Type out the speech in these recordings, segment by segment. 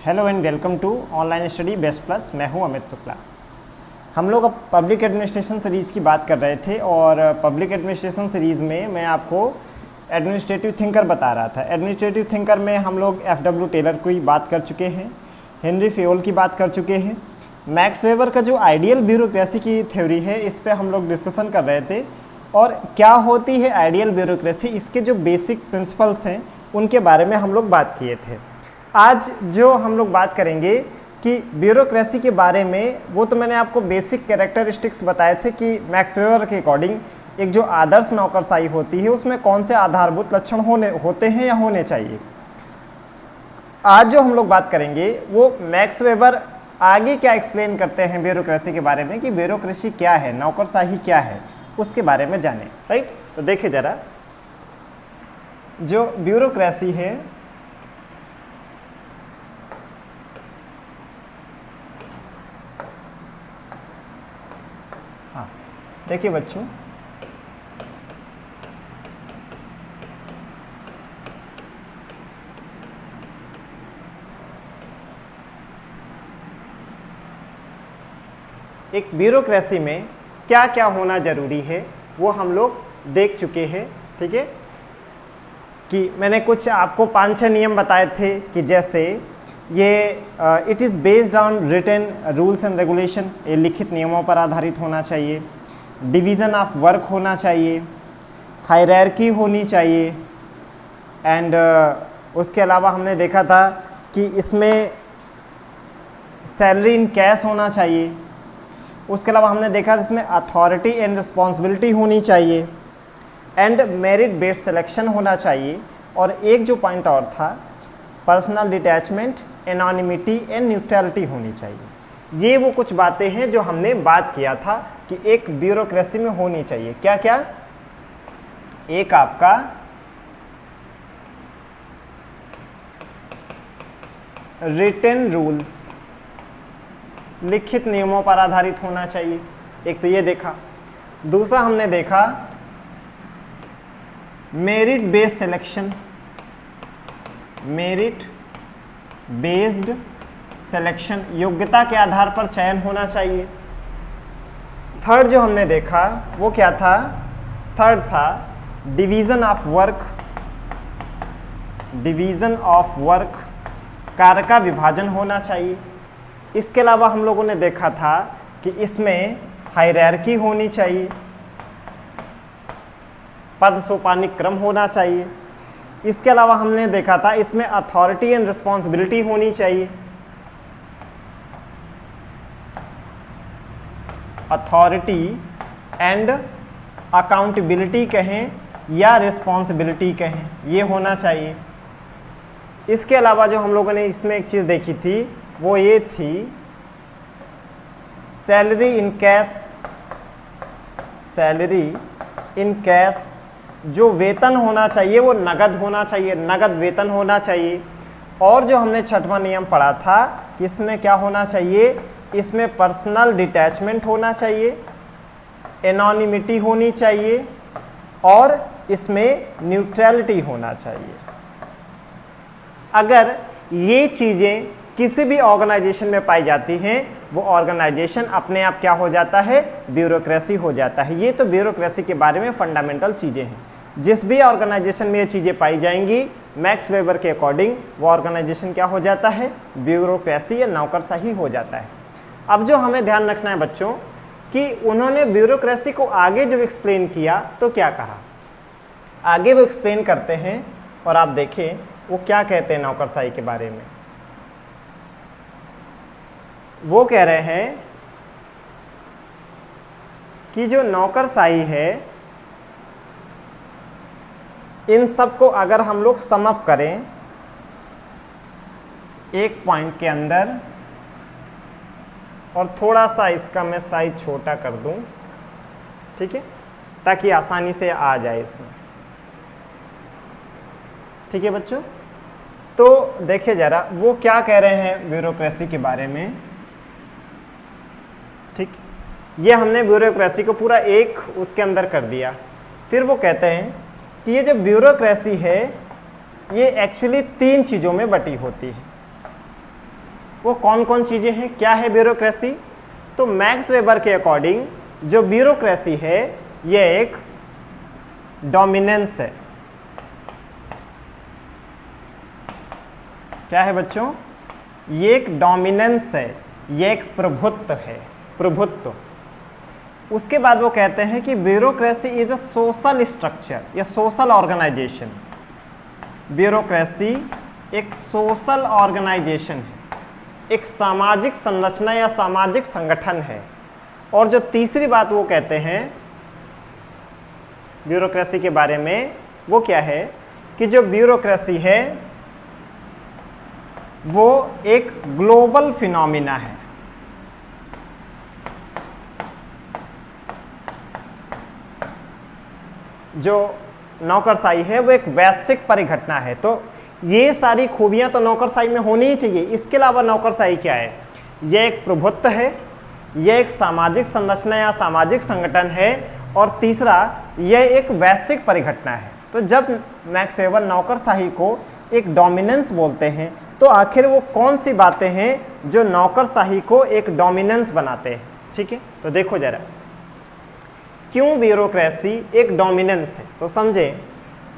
Hello and welcome to online study best plus. मैं हूं अमित शुक्ला। हम लोग अब पब्लिक एडमिनिस्ट्रेशन सीरीज़ की बात कर रहे थे और पब्लिक एडमिनिस्ट्रेशन सीरीज़ में मैं आपको एडमिनिस्ट्रेटिव थिंकर बता रहा था। एडमिनिस्ट्रेटिव थिंकर में हम लोग एफ.डब्ल्यू. टेलर की बात कर चुके हैं, हेनरी फेयोल की बात कर चुके हैं। मैक्स वेबर का जो आइडियल ब्यूरोक्रेसी की थ्योरी है, इस पर हम लोग डिस्कशन कर रहे थे और क्या होती है आइडियल ब्यूरोक्रेसी, इसके जो बेसिक प्रिंसिपल्स हैं उनके बारे में हम लोग बात किए थे। आज जो हम लोग बात करेंगे कि ब्यूरोक्रेसी के बारे में, वो तो मैंने आपको बेसिक कैरेक्टरिस्टिक्स बताए थे कि मैक्स वेबर के अकॉर्डिंग एक जो आदर्श नौकरशाही होती है उसमें कौन से आधारभूत लक्षण होते हैं या होने चाहिए। आज जो हम लोग बात करेंगे वो मैक्स वेबर आगे क्या एक्सप्लेन करते हैं ब्यूरोक्रेसी के बारे में, कि ब्यूरोक्रेसी क्या है, नौकरशाही क्या है, उसके बारे में जाने। राइट, तो देखिए ज़रा, जो ब्यूरोक्रेसी है देखिए बच्चों, एक ब्यूरोक्रेसी में क्या क्या होना ज़रूरी है वो हम लोग देख चुके हैं। ठीक है, कि मैंने कुछ आपको 5-6 नियम बताए थे कि जैसे ये it is based on written rules and regulation, ये लिखित नियमों पर आधारित होना चाहिए। डिवीज़न ऑफ वर्क होना चाहिए, हायरार्की होनी चाहिए एंड उसके अलावा हमने देखा था कि इसमें सैलरी इन कैश होना चाहिए। उसके अलावा हमने देखा था इसमें अथॉरिटी एंड रिस्पॉन्सिबिलिटी होनी चाहिए एंड मेरिट बेस्ड सिलेक्शन होना चाहिए। और एक जो पॉइंट और था, personal detachment, anonymity and neutrality होनी चाहिए। ये वो कुछ बातें हैं जो हमने बात किया था कि एक ब्यूरोक्रेसी में होनी चाहिए। क्या क्या? एक आपका रिटन रूल्स, लिखित नियमों पर आधारित होना चाहिए, एक तो ये देखा। दूसरा हमने देखा merit based selection, merit based selection, योग्यता के आधार पर चयन होना चाहिए। थर्ड जो हमने देखा वो क्या था? थर्ड था division of work, division of work, कार्य का विभाजन होना चाहिए। इसके अलावा हम लोगों ने देखा था कि इसमें हायरार्की होनी चाहिए, पद सोपानिक क्रम होना चाहिए। इसके अलावा हमने देखा था इसमें अथॉरिटी एंड रिस्पॉन्सिबिलिटी होनी चाहिए, अथॉरिटी एंड अकाउंटेबिलिटी कहें या रिस्पॉन्सिबिलिटी कहें, ये होना चाहिए। इसके अलावा जो हम लोगों ने इसमें एक चीज़ देखी थी वो ये थी salary in cash, salary in cash, जो वेतन होना चाहिए वो नगद होना चाहिए, नगद वेतन होना चाहिए। और जो हमने छठवां नियम पढ़ा था कि इसमें क्या होना चाहिए, इसमें पर्सनल डिटैचमेंट होना चाहिए, एनोनिमिटी होनी चाहिए और इसमें न्यूट्रलिटी होना चाहिए। अगर ये चीज़ें किसी भी ऑर्गेनाइजेशन में पाई जाती हैं, वो ऑर्गेनाइजेशन अपने आप क्या हो जाता है? ब्यूरोक्रेसी हो जाता है। ये तो ब्यूरोक्रेसी के बारे में फंडामेंटल चीज़ें हैं। जिस भी ऑर्गेनाइजेशन में ये चीज़ें पाई जाएंगी, मैक्स वेबर के अकॉर्डिंग वो ऑर्गेनाइजेशन क्या हो जाता है? ब्यूरोक्रेसी या नौकरशाही हो जाता है। अब जो हमें ध्यान रखना है बच्चों, कि उन्होंने ब्यूरोक्रेसी को आगे जब एक्सप्लेन किया तो क्या कहा, आगे वो एक्सप्लेन करते हैं और आप देखें वो क्या कहते हैं नौकरशाही के बारे में। वो कह रहे हैं कि जो नौकरशाही है, इन सब को अगर हम लोग सम अप करें एक पॉइंट के अंदर, और थोड़ा सा इसका मैं साइज छोटा कर दूं, ठीक है, ताकि आसानी से आ जाए इसमें। ठीक है बच्चों, तो देखिए ज़रा वो क्या कह रहे हैं ब्यूरोक्रेसी के बारे में। ठीक, ये हमने ब्यूरोक्रेसी को पूरा एक उसके अंदर कर दिया। फिर वो कहते हैं कि ये जो ब्यूरोक्रेसी है ये एक्चुअली 3 चीज़ों में बटी होती है। वो कौन कौन चीज़ें हैं, क्या है ब्यूरोक्रेसी? तो मैक्स वेबर के अकॉर्डिंग जो ब्यूरोक्रेसी है ये एक डोमिनेंस है। क्या है बच्चों? ये एक डोमिनेंस है, ये एक प्रभुत्व है, प्रभुत्व। उसके बाद वो कहते हैं कि bureaucracy is a social structure या सोशल ऑर्गेनाइजेशन। ब्यूरोक्रेसी एक सोशल ऑर्गेनाइजेशन है, एक सामाजिक संरचना या सामाजिक संगठन है। और जो तीसरी बात वो कहते हैं ब्यूरोक्रेसी के बारे में, वो क्या है कि जो ब्यूरोक्रेसी है वो एक ग्लोबल फिनोमिना है। जो नौकरशाही है वो एक वैश्विक परिघटना है। तो ये सारी खूबियां तो नौकरशाही में होनी ही चाहिए। इसके अलावा नौकरशाही क्या है? यह एक प्रभुत्व है, यह एक सामाजिक संरचना या सामाजिक संगठन है, और तीसरा यह एक वैश्विक परिघटना है। तो जब मैक्स वेबर नौकरशाही को एक डोमिनेंस बोलते हैं तो आखिर वो कौन सी बातें हैं जो नौकरशाही को एक डोमिनेंस बनाते हैं? ठीक है, तो देखो जरा क्यों ब्यूरोक्रेसी एक डोमिनेंस है। तो समझे,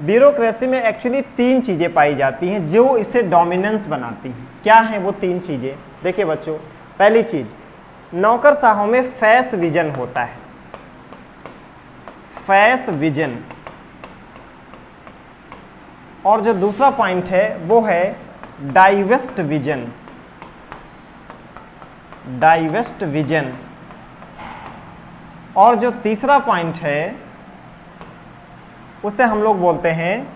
ब्यूरोक्रेसी में एक्चुअली 3 चीज़ें पाई जाती हैं जो इसे डोमिनेंस बनाती हैं। क्या हैं वो 3 चीज़ें? देखिए बच्चों, पहली चीज़, नौकरशाहों में फेस विजन होता है। Face vision. और जो दूसरा पॉइंट है वो है डाइवेस्ट विजन। Divest vision. और जो तीसरा पॉइंट है उसे हम लोग बोलते हैं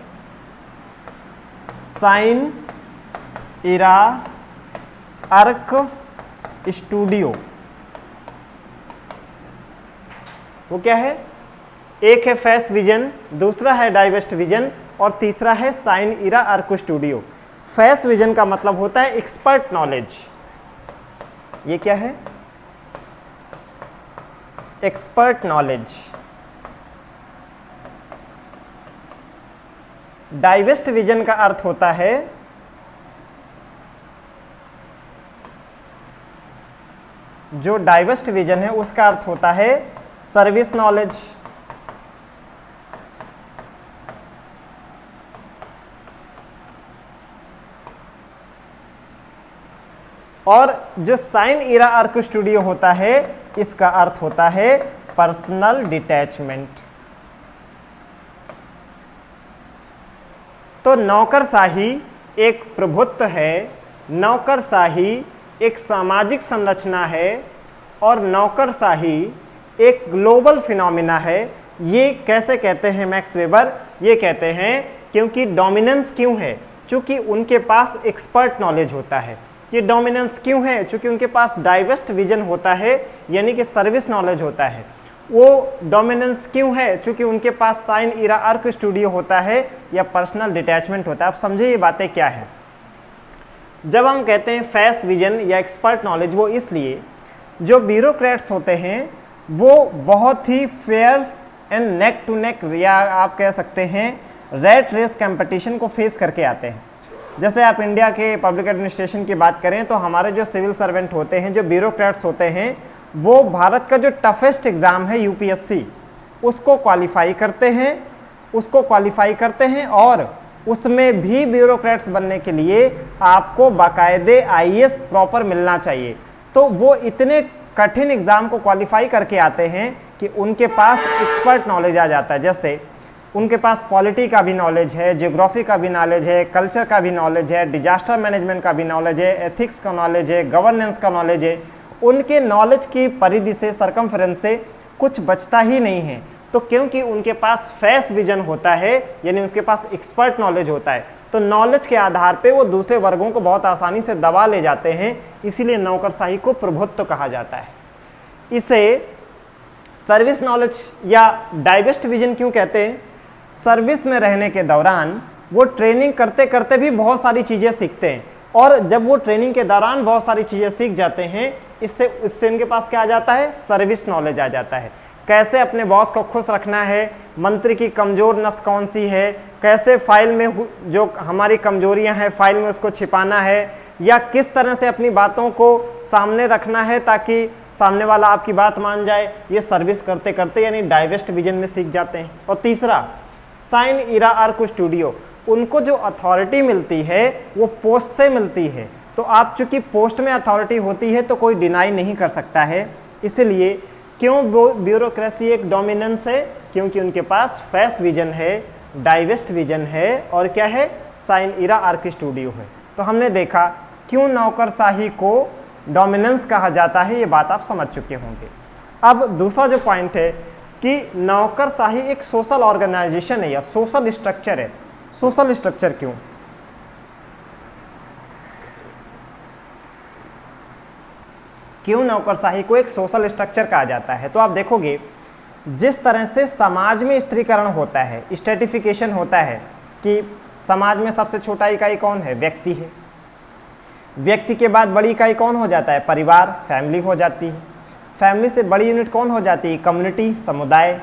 साइन इरा आर्क स्टूडियो। वो क्या है? एक है फेस विजन, दूसरा है डाइवेस्ट विजन, और तीसरा है साइन इरा आर्क स्टूडियो। फेस विजन का मतलब होता है एक्सपर्ट नॉलेज। ये क्या है? Expert knowledge. डाइवेस्ट विजन का अर्थ होता है जो डाइवेस्ट विजन है उसका अर्थ होता है सर्विस नॉलेज। और जो साइन इरा आर्क स्टूडियो होता है इसका अर्थ होता है पर्सनल डिटैचमेंट। तो नौकरशाही एक प्रभुत्व है, नौकरशाही एक सामाजिक संरचना है, और नौकरशाही एक ग्लोबल फिनोमिना है। ये कैसे कहते हैं मैक्स वेबर? ये कहते हैं क्योंकि डोमिनेंस क्यों है? क्योंकि उनके पास एक्सपर्ट नॉलेज होता है। ये डोमिनेंस क्यों है? क्योंकि उनके पास डाइवेस्ट विजन होता है, यानी कि सर्विस नॉलेज होता है। वो डोमिनेंस क्यों है? क्योंकि उनके पास साइन इरा आर्क स्टूडियो होता है या पर्सनल डिटैचमेंट होता है। आप समझे ये बातें क्या है? जब हम कहते हैं फेस विजन या एक्सपर्ट नॉलेज, वो इसलिए जो ब्यूरोक्रेट्स होते हैं वो बहुत ही fierce and neck to neck, या आप कह सकते हैं रैट रेस कंपटीशन को फेस करके आते हैं। जैसे आप इंडिया के पब्लिक एडमिनिस्ट्रेशन की बात करें तो हमारे जो सिविल सर्वेंट होते हैं, जो ब्यूरोक्रेट्स होते हैं, वो भारत का जो टफेस्ट एग्ज़ाम है यूपीएससी, उसको क्वालिफाई करते हैं और उसमें भी ब्यूरोक्रेट्स बनने के लिए आपको बाकायदे आईएएस प्रॉपर मिलना चाहिए। तो वो इतने कठिन एग्ज़ाम को क्वालिफाई करके आते हैं कि उनके पास एक्सपर्ट नॉलेज आ जाता है। जैसे उनके पास पॉलिटी का भी नॉलेज है, ज्योग्राफी का भी नॉलेज है, कल्चर का भी नॉलेज है, डिजास्टर मैनेजमेंट का भी नॉलेज है, एथिक्स का नॉलेज है, गवर्नेंस का नॉलेज है। उनके नॉलेज की परिधि से, सरकमफ्रेंस से कुछ बचता ही नहीं है। तो क्योंकि उनके पास फेस विजन होता है, यानी उनके पास एक्सपर्ट नॉलेज होता है, तो नॉलेज के आधार पे वो दूसरे वर्गों को बहुत आसानी से दबा ले जाते हैं। इसीलिए नौकरशाही को प्रभुत्व कहा जाता है। इसे सर्विस नॉलेज या डाइवेस्ट विजन क्यों कहते हैं? सर्विस में रहने के दौरान वो ट्रेनिंग करते करते भी बहुत सारी चीज़ें सीखते हैं, और जब वो ट्रेनिंग के दौरान बहुत सारी चीज़ें सीख जाते हैं, इससे उनके पास क्या आ जाता है? सर्विस नॉलेज आ जाता है। कैसे अपने बॉस को खुश रखना है, मंत्री की कमज़ोर नस कौन सी है, कैसे फाइल में जो हमारी कमजोरियां हैं फाइल में उसको छिपाना है, या किस तरह से अपनी बातों को सामने रखना है ताकि सामने वाला आपकी बात मान जाए, ये सर्विस करते करते यानी डाइवेस्ट विजन में सीख जाते हैं। और तीसरा, साइन इरा आर्क स्टूडियो, उनको जो अथॉरिटी मिलती है वो पोस्ट से मिलती है, तो आप चूंकि पोस्ट में अथॉरिटी होती है तो कोई डिनाई नहीं कर सकता है। इसलिए क्यों ब्यूरोक्रेसी एक डोमिनेंस है, क्योंकि उनके पास फेस विजन है, डाइवेस्ट विजन है और क्या है, साइन इरा आर्क स्टूडियो है। तो हमने देखा क्यों नौकरशाही को डोमिनेंस कहा जाता है, ये बात आप समझ चुके होंगे। अब दूसरा जो पॉइंट है कि नौकरशाही एक सोशल ऑर्गेनाइजेशन है या सोशल स्ट्रक्चर है। सोशल स्ट्रक्चर क्यों नौकरशाही को एक सोशल स्ट्रक्चर कहा जाता है? तो आप देखोगे जिस तरह से समाज में स्त्रीकरण होता है, स्ट्रेटिफिकेशन होता है कि समाज में सबसे छोटा इकाई कौन है, व्यक्ति है, व्यक्ति के बाद बड़ी इकाई कौन हो जाता है, परिवार, फैमिली हो जाती है, फैमिली से बड़ी यूनिट कौन हो जाती है, कम्युनिटी, समुदाय,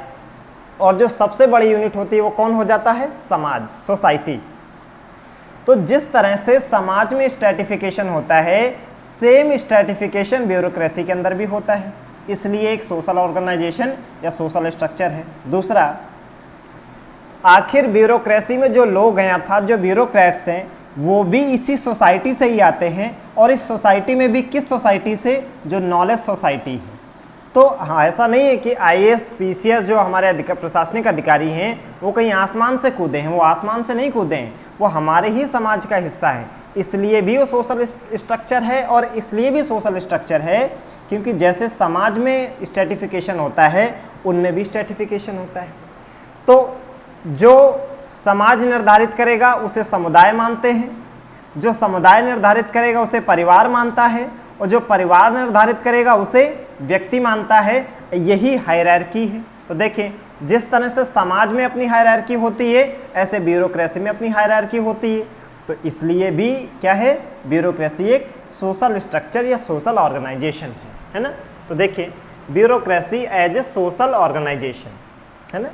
और जो सबसे बड़ी यूनिट होती है वो कौन हो जाता है, समाज, सोसाइटी। तो जिस तरह से समाज में स्ट्रेटिफिकेशन होता है, सेम स्ट्रेटिफिकेशन ब्यूरोक्रेसी के अंदर भी होता है, इसलिए एक सोशल ऑर्गेनाइजेशन या सोशल स्ट्रक्चर है। दूसरा, आखिर ब्यूरोक्रेसी में जो लोग हैं अर्थात जो ब्यूरोक्रेट्स हैं वो भी इसी सोसाइटी से ही आते हैं, और इस सोसाइटी में भी किस सोसाइटी से, जो नॉलेज सोसाइटी है। तो हाँ, ऐसा नहीं है कि आईएएस पीसीएस जो हमारे प्रशासनिक अधिकारी हैं वो कहीं आसमान से कूदे हैं, वो आसमान से नहीं कूदे हैं, वो हमारे ही समाज का हिस्सा है, इसलिए भी वो सोशल स्ट्रक्चर है। और इसलिए भी सोशल स्ट्रक्चर है क्योंकि जैसे समाज में स्ट्रेटिफिकेशन होता है उनमें भी स्ट्रेटिफिकेशन होता है। तो जो समाज निर्धारित करेगा उसे समुदाय मानते हैं, जो समुदाय निर्धारित करेगा उसे परिवार मानता है, और जो परिवार निर्धारित करेगा उसे व्यक्ति मानता है। यही हायरार्की है। तो देखें, जिस तरह से समाज में अपनी हायरार्की होती है ऐसे ब्यूरोक्रेसी में अपनी हायरार्की होती है। तो इसलिए भी क्या है, ब्यूरोक्रेसी एक सोशल स्ट्रक्चर या सोशल ऑर्गेनाइजेशन है ना। तो देखिए, bureaucracy as a social organisation है ना,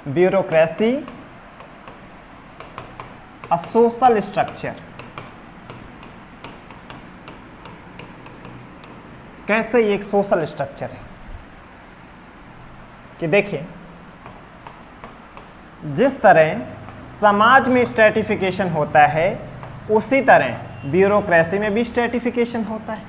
ब्यूरोक्रेसी अ सोशल स्ट्रक्चर। कैसे ये एक सोशल स्ट्रक्चर है कि देखिए, जिस तरह समाज में स्ट्रेटिफिकेशन होता है उसी तरह ब्यूरोक्रेसी में भी स्ट्रेटिफिकेशन होता है।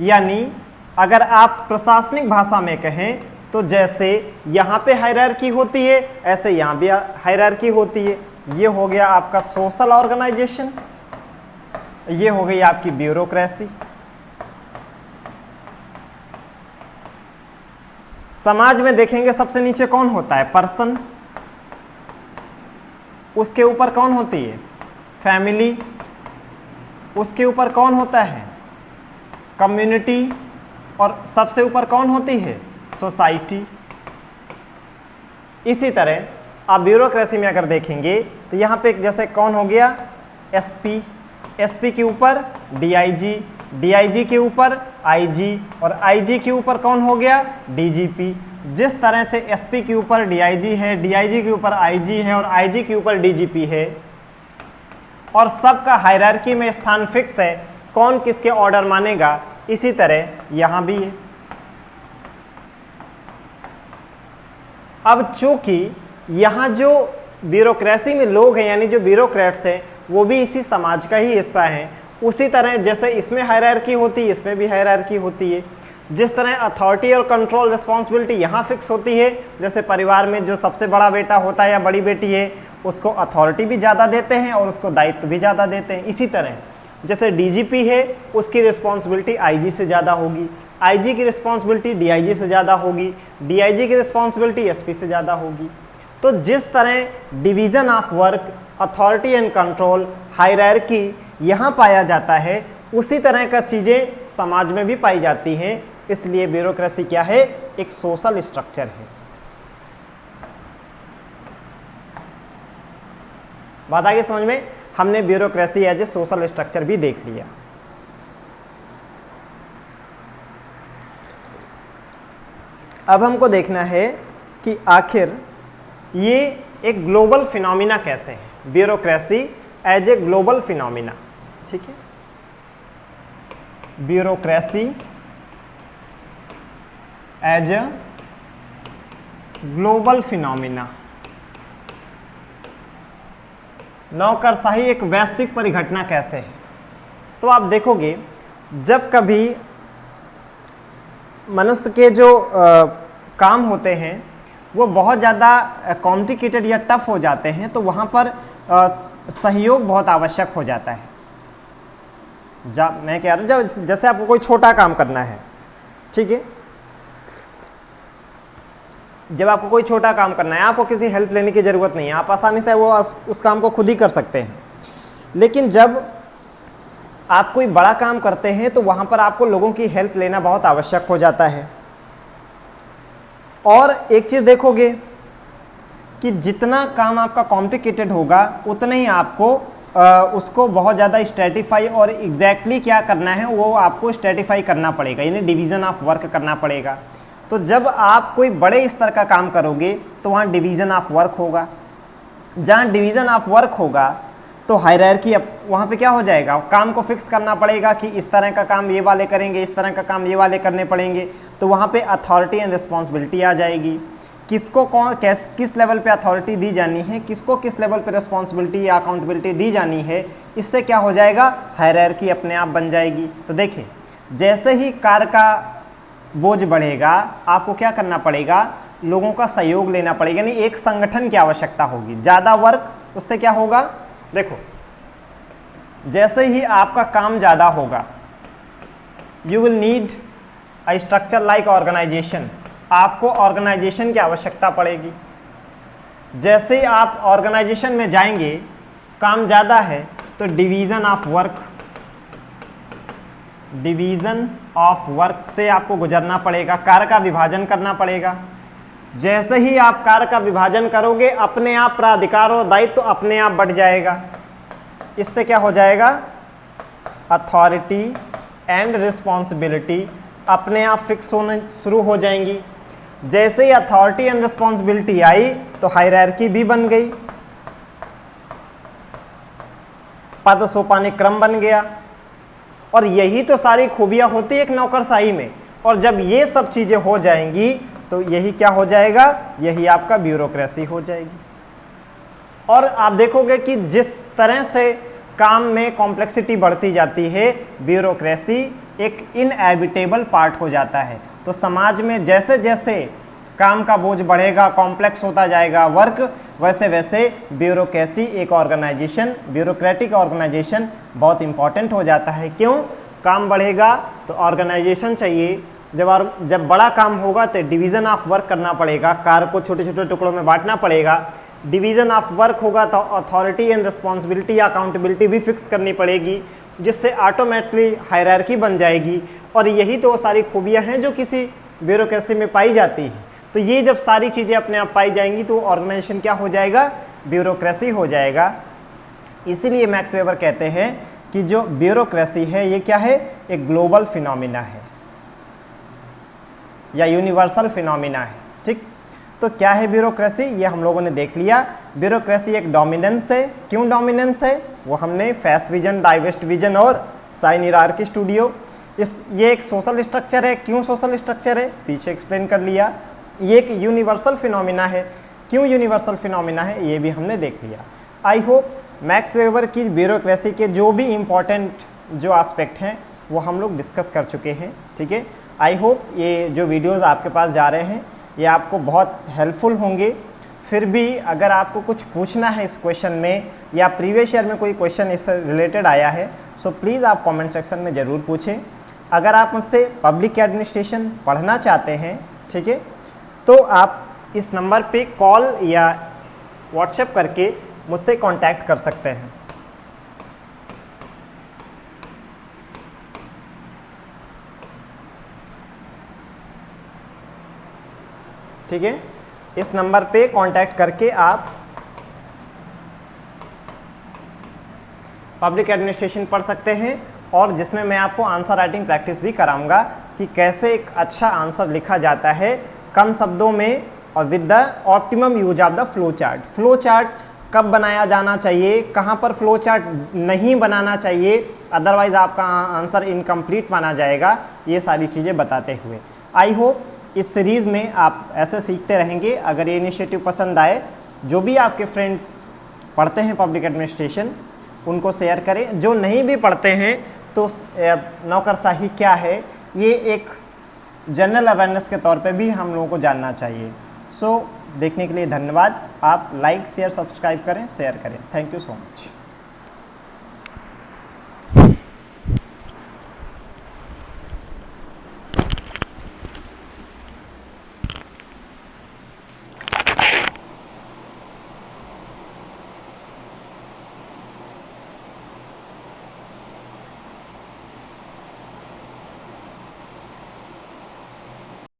यानी अगर आप प्रशासनिक भाषा में कहें तो जैसे यहाँ पे हायरार्की होती है ऐसे यहाँ भी हायरार्की होती है। ये हो गया आपका सोशल ऑर्गेनाइजेशन, ये हो गई आपकी ब्यूरोक्रेसी। समाज में देखेंगे सबसे नीचे कौन होता है, पर्सन, उसके ऊपर कौन होती है, फैमिली, उसके ऊपर कौन होता है, कम्युनिटी, और सबसे ऊपर कौन होती है, सोसाइटी। इसी तरह आप ब्यूरोक्रेसी में अगर देखेंगे तो यहाँ पे जैसे कौन हो गया, एसपी, एसपी के ऊपर डीआईजी, डीआईजी के ऊपर आईजी, और आईजी के ऊपर कौन हो गया, डीजीपी। जिस तरह से एसपी के ऊपर डीआईजी है, डीआईजी के ऊपर आईजी है, और आईजी के ऊपर डीजीपी है, और सबका हायरार्की में स्थान फिक्स है, कौन किसके ऑर्डर मानेगा, इसी तरह यहाँ भी है। अब चूंकि यहाँ जो ब्यूरोक्रेसी में लोग हैं यानी जो ब्यूरोक्रेट्स हैं वो भी इसी समाज का ही हिस्सा हैं, उसी तरह जैसे इसमें हायरार्की होती है इसमें भी हायरार्की होती है। जिस तरह अथॉरिटी और कंट्रोल रिस्पॉन्सिबिलिटी यहाँ फिक्स होती है, जैसे परिवार में जो सबसे बड़ा बेटा होता है या बड़ी बेटी है उसको अथॉरिटी भी ज़्यादा देते हैं और उसको दायित्व भी ज़्यादा देते हैं। इसी तरह जैसे डीजीपी है उसकी रिस्पॉन्सिबिलिटी आईजी से ज़्यादा होगी, आईजी की रिस्पॉन्सिबिलिटी डीआईजी से ज़्यादा होगी, डीआईजी की रिस्पॉन्सिबिलिटी एसपी से ज़्यादा होगी। तो जिस तरह division of work, authority and control, hierarchy यहाँ पाया जाता है उसी तरह का चीज़ें समाज में भी पाई जाती हैं। इसलिए ब्यूरोक्रेसी क्या है, एक सोशल स्ट्रक्चर है। बात आगे समझ में, हमने bureaucracy as a social structure भी देख लिया। अब हमको देखना है कि आखिर ये एक ग्लोबल फिनोमिना कैसे है, bureaucracy as a global phenomena. ठीक है, bureaucracy as a global phenomena, नौकरशाही एक वैश्विक परिघटना कैसे है। तो आप देखोगे जब कभी मनुष्य के जो काम होते हैं वो बहुत ज़्यादा कॉम्प्लिकेटेड या टफ हो जाते हैं, तो वहाँ पर सहयोग बहुत आवश्यक हो जाता है। मैं कह रहा हूँ जैसे आपको कोई छोटा काम करना है, ठीक है, जब आपको कोई छोटा काम करना है आपको किसी हेल्प लेने की ज़रूरत नहीं है, आप आसानी से वो उस काम को खुद ही कर सकते हैं। लेकिन जब आप कोई बड़ा काम करते हैं तो वहाँ पर आपको लोगों की हेल्प लेना बहुत आवश्यक हो जाता है। और एक चीज़ देखोगे कि जितना काम आपका कॉम्प्लिकेटेड होगा उतने ही आपको उसको बहुत ज़्यादा स्ट्रेटिफाई और एग्जैक्टली क्या करना है वो आपको स्ट्रेटिफाई करना पड़ेगा, यानी डिवीज़न ऑफ वर्क करना पड़ेगा। तो जब आप कोई बड़े स्तर का काम करोगे तो वहाँ डिवीज़न ऑफ वर्क होगा। जहाँ डिवीज़न ऑफ वर्क होगा तो हायरार्की वहाँ पे क्या हो जाएगा, काम को फिक्स करना पड़ेगा कि इस तरह का काम ये वाले करेंगे, इस तरह का काम ये वाले करने पड़ेंगे। तो वहाँ पे अथॉरिटी एंड रिस्पॉन्सिबिलिटी आ जाएगी, किसको कौन किस लेवल पे अथॉरिटी दी जानी है, किसको किस लेवल पे रिस्पॉन्सिबिलिटी या अकाउंटेबिलिटी दी जानी है। इससे क्या हो जाएगा, हायरार्की अपने आप बन जाएगी। तो देखिए जैसे ही कार्य का बोझ बढ़ेगा आपको क्या करना पड़ेगा, लोगों का सहयोग लेना पड़ेगा, यानी एक संगठन की आवश्यकता होगी। ज़्यादा वर्क उससे क्या होगा, देखो जैसे ही आपका काम ज़्यादा होगा you will need a structure like organisation, आपको ऑर्गेनाइजेशन की आवश्यकता पड़ेगी। जैसे ही आप ऑर्गेनाइजेशन में जाएंगे, काम ज़्यादा है तो division of work, division of work से आपको गुजरना पड़ेगा, कार्य का विभाजन करना पड़ेगा। जैसे ही आप कार्य का विभाजन करोगे अपने आप प्राधिकार और दायित्व तो अपने आप बढ़ जाएगा। इससे क्या हो जाएगा, अथॉरिटी एंड रिस्पॉन्सिबिलिटी अपने आप फिक्स होने शुरू हो जाएंगी। जैसे ही अथॉरिटी एंड रिस्पॉन्सिबिलिटी आई तो हायरार्की भी बन गई, पद सोपानिक क्रम बन गया। और यही तो सारी खूबियां होती है एक नौकरशाही में। और जब ये सब चीज़ें हो जाएंगी तो यही क्या हो जाएगा, यही आपका ब्यूरोक्रेसी हो जाएगी। और आप देखोगे कि जिस तरह से काम में कॉम्प्लेक्सिटी बढ़ती जाती है, ब्यूरोक्रेसी एक इनएविटेबल पार्ट हो जाता है। तो समाज में जैसे जैसे काम का बोझ बढ़ेगा, कॉम्प्लेक्स होता जाएगा वर्क, वैसे वैसे ब्यूरोक्रेसी एक ऑर्गेनाइजेशन, ब्यूरोक्रेटिक ऑर्गेनाइजेशन बहुत इंपॉर्टेंट हो जाता है। क्यों, काम बढ़ेगा तो ऑर्गेनाइजेशन चाहिए। जब बड़ा काम होगा तो डिवीज़न ऑफ वर्क करना पड़ेगा, कार्य को छोटे छोटे टुकड़ों में बांटना पड़ेगा। डिवीज़न ऑफ वर्क होगा तो अथॉरिटी एंड रिस्पॉन्सिबिलिटी या अकाउंटेबिलिटी भी फिक्स करनी पड़ेगी, जिससे ऑटोमेटिकली हायरार्की बन जाएगी। और यही तो सारी खूबियाँ हैं जो किसी ब्यूरोक्रेसी में पाई जाती हैं। तो ये जब सारी चीज़ें अपने आप पाई जाएंगी तो ऑर्गेनाइजेशन क्या हो जाएगा, ब्यूरोक्रेसी हो जाएगा। इसीलिए मैक्स वेबर कहते हैं कि जो ब्यूरोक्रेसी है ये क्या है, एक ग्लोबल फिनोमिना है या यूनिवर्सल फिनोमिना है। ठीक, तो क्या है ब्यूरोक्रेसी, ये हम लोगों ने देख लिया। ब्यूरोक्रेसी एक डोमिनेंस है। क्यों डोमिनेंस है, वो हमने फेस्ट विजन, डाइवेस्ट विजन और साइन हायरार्की स्टूडियो, ये एक सोशल स्ट्रक्चर है। क्यों सोशल स्ट्रक्चर है, पीछे एक्सप्लेन कर लिया। ये एक यूनिवर्सल फिनोमिना है। क्यों यूनिवर्सल फिनोमिना है, ये भी हमने देख लिया। आई होप मैक्स वेबर की ब्यूरोक्रेसी के जो भी इम्पोर्टेंट जो एस्पेक्ट हैं वो हम लोग डिस्कस कर चुके हैं। ठीक है, आई होप ये जो वीडियोस आपके पास जा रहे हैं ये आपको बहुत हेल्पफुल होंगे। फिर भी अगर आपको कुछ पूछना है इस क्वेश्चन में या प्रीवियस ईयर में कोई क्वेश्चन इससे रिलेटेड आया है, सो प्लीज़ आप कमेंट सेक्शन में ज़रूर पूछें। अगर आप मुझसे पब्लिक एडमिनिस्ट्रेशन पढ़ना चाहते हैं, ठीक है, तो आप इस नंबर पे कॉल या व्हाट्सएप करके मुझसे कांटेक्ट कर सकते हैं। ठीक है, इस नंबर पे कांटेक्ट करके आप पब्लिक एडमिनिस्ट्रेशन पढ़ सकते हैं, और जिसमें मैं आपको आंसर राइटिंग प्रैक्टिस भी कराऊंगा कि कैसे एक अच्छा आंसर लिखा जाता है कम शब्दों में और with the optimum use of the flow chart. Flow chart कब बनाया जाना चाहिए, कहाँ पर फ्लो चार्ट नहीं बनाना चाहिए, अदरवाइज आपका आंसर इनकम्प्लीट माना जाएगा, ये सारी चीज़ें बताते हुए। आई होप इस सीरीज़ में आप ऐसे सीखते रहेंगे। अगर ये इनिशिएटिव पसंद आए, जो भी आपके फ्रेंड्स पढ़ते हैं पब्लिक एडमिनिस्ट्रेशन उनको शेयर करें। जो नहीं भी पढ़ते हैं तो नौकरशाही क्या है ये एक जनरल अवेयरनेस के तौर पे भी हम लोगों को जानना चाहिए। सो देखने के लिए धन्यवाद। आप लाइक शेयर सब्सक्राइब करें, शेयर करें। Thank you so much.